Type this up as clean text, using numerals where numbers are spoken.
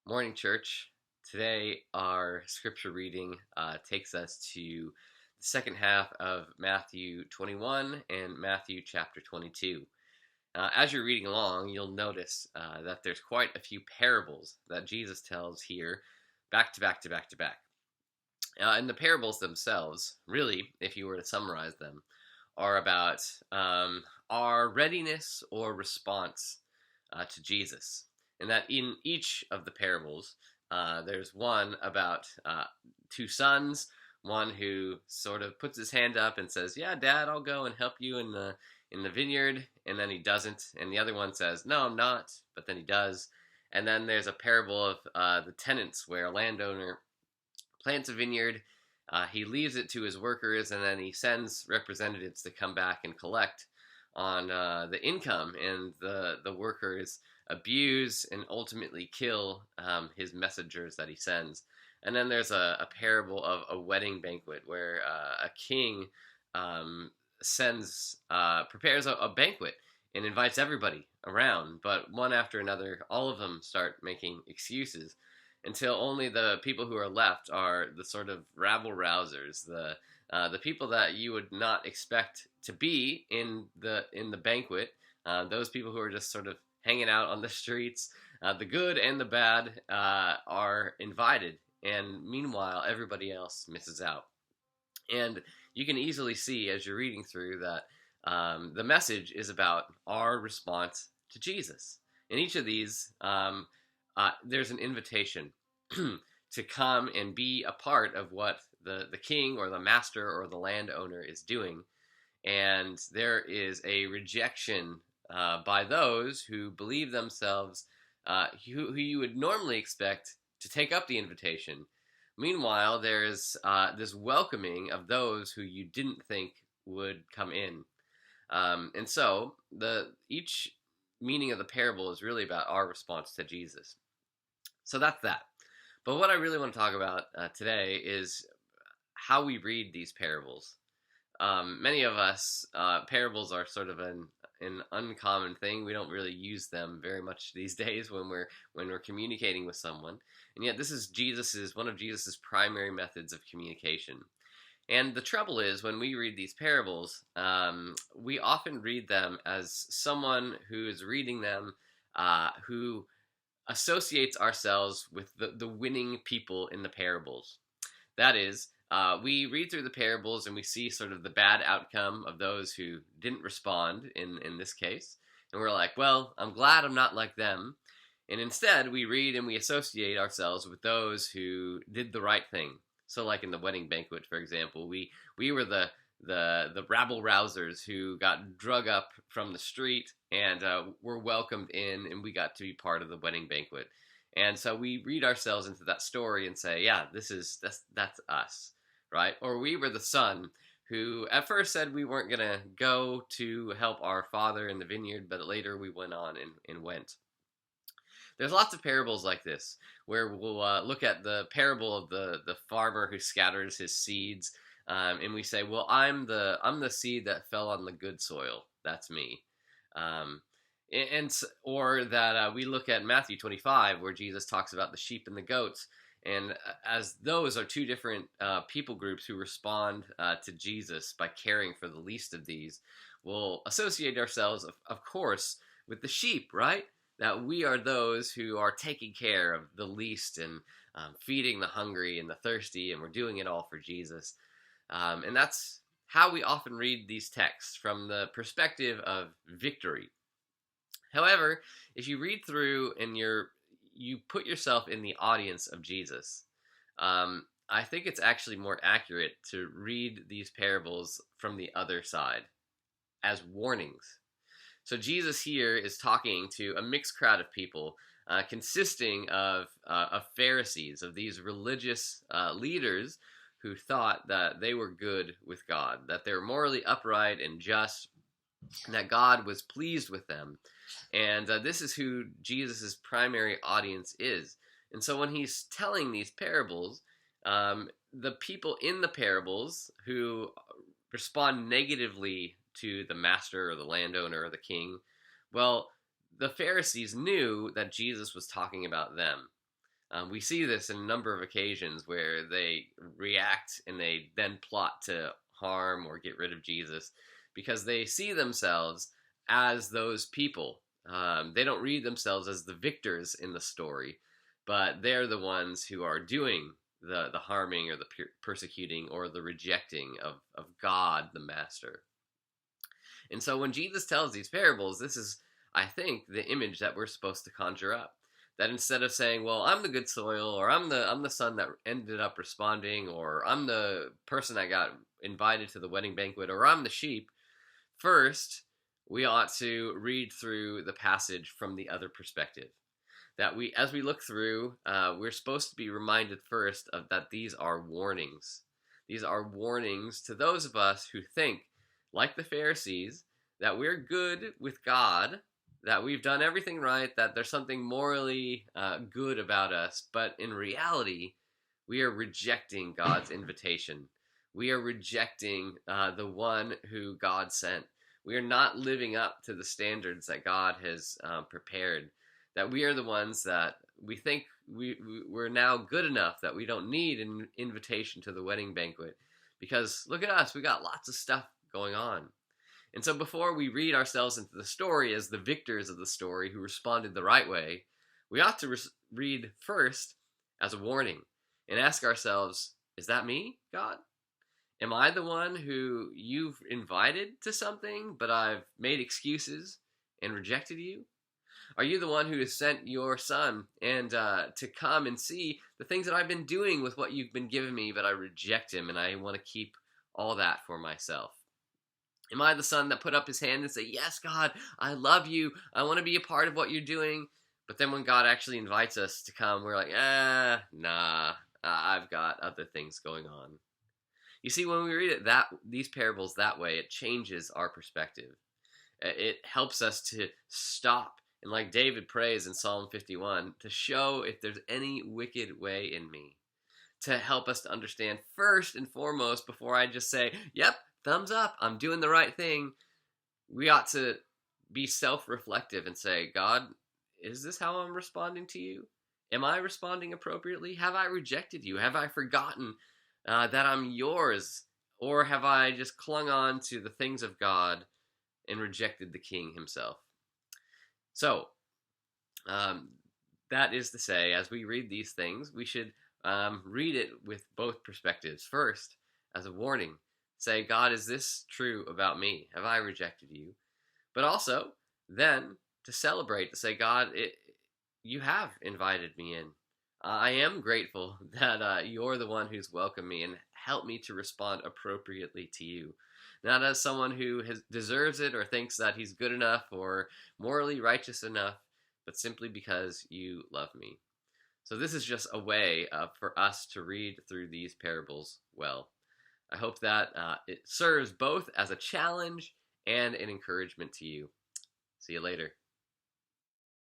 Morning, church. Today, our scripture reading takes us to the second half of Matthew 21 and Matthew chapter 22. As you're reading along, you'll notice that there's quite a few parables that Jesus tells here, back to back to back to back. And the parables themselves, really, if you were to summarize them, are about our readiness or response to Jesus. And that in each of the parables, there's one about two sons, one who sort of puts his hand up and says, "Yeah, Dad, I'll go and help you in the vineyard," and then he doesn't. And the other one says, "No, I'm not," but then he does. And then there's a parable of the tenants, where a landowner plants a vineyard. He leaves it to his workers, and then he sends representatives to come back and collect on the income, and the workers abuse and ultimately kill his messengers that he sends. And then there's a parable of a wedding banquet where a king prepares a banquet and invites everybody around, but one after another, all of them start making excuses until only the people who are left are the sort of rabble rousers, the people that you would not expect to be in the banquet, those people who are just sort of hanging out on the streets. The good and the bad are invited, and meanwhile, everybody else misses out. And you can easily see as you're reading through that the message is about our response to Jesus. In each of these, there's an invitation to come and be a part of what the king or the master or the landowner is doing. And there is a rejection by those who believe themselves, who you would normally expect to take up the invitation. Meanwhile, there's this welcoming of those who you didn't think would come in. And so each meaning of the parable is really about our response to Jesus. So that's that. But what I really want to talk about today is how we read these parables. Many of us, parables are sort of an uncommon thing. We don't really use them very much these days when we're communicating with someone. And yet, this is one of Jesus's primary methods of communication. And the trouble is, when we read these parables, we often read them as someone who is reading them, who associates ourselves with the winning people in the parables. That is, we read through the parables and we see sort of the bad outcome of those who didn't respond in this case. And we're like, well, I'm glad I'm not like them. And instead, we read and we associate ourselves with those who did the right thing. So like in the wedding banquet, for example, we were the rabble rousers who got drug up from the street and were welcomed in, and we got to be part of the wedding banquet. And so we read ourselves into that story and say, yeah, that's us, right? Or we were the son who at first said we weren't going to go to help our father in the vineyard, but later we went on and went. There's lots of parables like this where we'll look at the parable of the farmer who scatters his seeds, and we say, well, I'm the seed that fell on the good soil. That's me. Um, or that we look at Matthew 25 where Jesus talks about the sheep and the goats, and as those are two different people groups who respond to Jesus by caring for the least of these, we'll associate ourselves, of course, with the sheep, right? That we are those who are taking care of the least and feeding the hungry and the thirsty, and we're doing it all for Jesus. And that's how we often read these texts, from the perspective of victory. However, if you read through and you put yourself in the audience of Jesus, I think it's actually more accurate to read these parables from the other side as warnings. So Jesus here is talking to a mixed crowd of people, consisting of Pharisees, of these religious leaders who thought that they were good with God, that they were morally upright and just, and that God was pleased with them. And this is who Jesus' primary audience is. And so when he's telling these parables, the people in the parables who respond negatively to the master or the landowner or the king, well, the Pharisees knew that Jesus was talking about them. We see this in a number of occasions where they react and they then plot to harm or get rid of Jesus because they see themselves as those people. They don't read themselves as the victors in the story, but they're the ones who are doing the harming or the persecuting or the rejecting of God, the Master. And so when Jesus tells these parables, this is, I think, the image that we're supposed to conjure up. That instead of saying, well, I'm the good soil, or I'm the son that ended up responding, or I'm the person that got invited to the wedding banquet, or I'm the sheep, first, we ought to read through the passage from the other perspective. That we, as we look through, we're supposed to be reminded first of that these are warnings. These are warnings to those of us who think, like the Pharisees, that we're good with God, that we've done everything right, that there's something morally good about us, but in reality, we are rejecting God's invitation. We are rejecting the one who God sent. We are not living up to the standards that God has prepared. That we are the ones that we think we're now good enough that we don't need an invitation to the wedding banquet. Because look at us, we got lots of stuff going on. And so before we read ourselves into the story as the victors of the story who responded the right way, we ought to read first as a warning and ask ourselves, is that me, God? Am I the one who you've invited to something, but I've made excuses and rejected you? Are you the one who has sent your son and to come and see the things that I've been doing with what you've been giving me, but I reject him and I want to keep all that for myself? Am I the son that put up his hand and say, yes, God, I love you. I want to be a part of what you're doing. But then when God actually invites us to come, we're like, nah, I've got other things going on. You see, when we read it these parables that way, it changes our perspective. It helps us to stop. And like David prays in Psalm 51, to show if there's any wicked way in me. To help us to understand first and foremost, before I just say, yep, thumbs up, I'm doing the right thing, we ought to be self-reflective and say, God, is this how I'm responding to you? Am I responding appropriately? Have I rejected you? Have I forgotten that I'm yours? Or have I just clung on to the things of God and rejected the King himself? So, that is to say, as we read these things, we should read it with both perspectives. First, as a warning, say, God, is this true about me? Have I rejected you? But also, then, to celebrate, to say, God, you have invited me in. I am grateful that you're the one who's welcomed me and helped me to respond appropriately to you. Not as someone who deserves it or thinks that he's good enough or morally righteous enough, but simply because you love me. So this is just a way for us to read through these parables well. I hope that it serves both as a challenge and an encouragement to you. See you later.